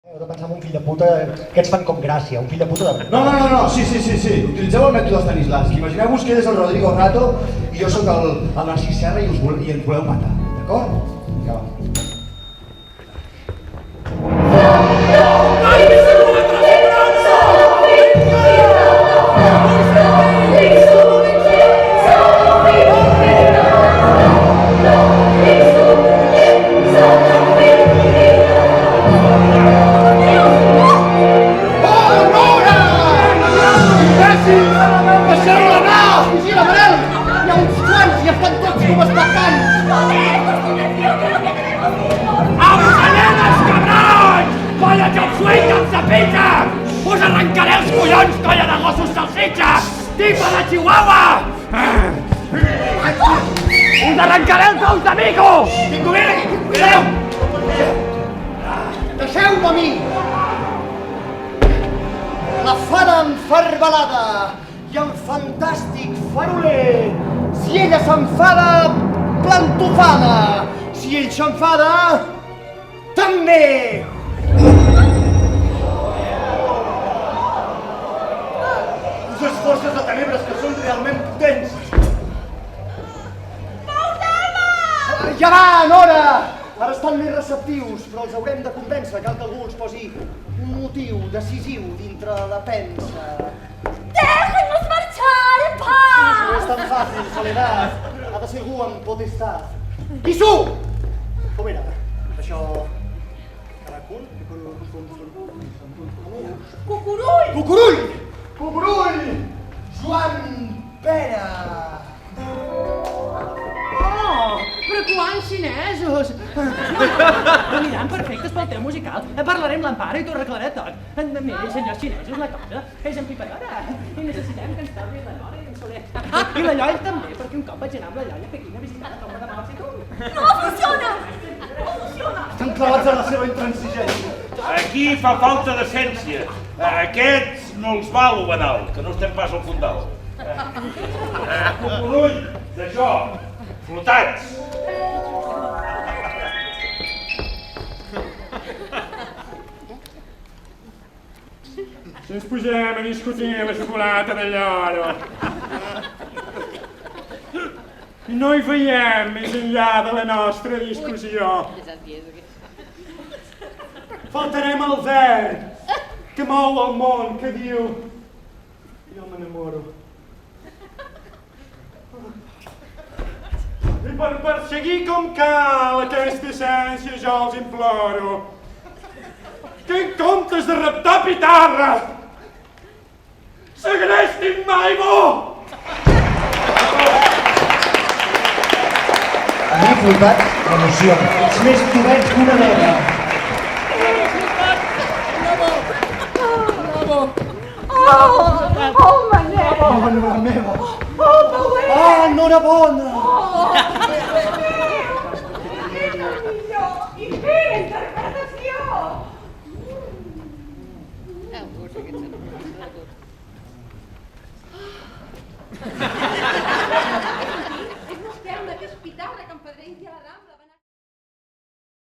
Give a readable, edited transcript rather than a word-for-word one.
Heu de pensar en un fill de puta que ens fan com gràcia, un fill de puta de... No, sí. Utilitzeu el mètode Stanislavski. Imagineu-vos que és el Rodrigo Rato i jo sóc el Narcís Serra i ens voleu matar, d'acord? Vinga, va. Us arrencaré els collons, colla de gossos salsitxa! Tipa de Chihuahua! Us arrencaré els ous de mico! Vinga, vine aquí! Mireu! Deixeu-me a mi! La fada enfarbalada i el fantàstic faroler. Si ella s'enfada, plantofada. Si ell s'enfada, també! Uses forces de tenebres que són realment potents. Ja va, Nora! Ara estan més receptius, però els haurem de convèncer. Cal que algú els posi un motiu decisiu dintre la pensa. ¡Déjenos marchar en paz! No és tan fàcil, Soledad. Ha de ser algú amb potestat. Guissú! Com era? Això... Caracol? ¡Cucurull! Cucurull! Cucurull! Joan Pere! Oh, però quants xinesos! Aniran perfectes pel teu musical. Parlaré amb l'Empara i t'ho arreglaré tot. Mira, senyors xinesos, la cosa és empipadora. I necessitem que ens torni la Nora i en Soler. I la Lloll també, perquè un cop vaig anar amb la Lloll a Pequín a visitar la tomba de Mao Zedong. ¡No funciona! ¡No funciona! Estan clavats en la seva intransigència. Aquí fa falta decència. Aquests no els val, Obenal, que no estem pas al fondal. Cucurull, d'això, flotats. Si ens posem a discutir la xocolata de lloro i no hi veiem més enllà de la nostra discussió, faltarem el verd que mou el món, que diu jo m'enamoro. I per perseguir com cal aquesta essència jo els imploro que en comptes de reptar pitarra segrestin Maimó! A mi, flotat, m'emociona. Ets més tubets que una nena. ¡Oh, Manel! Oh, Nora meva! ¡Oh, Noel! Ah, enhorabona! ¡I quina interpretació!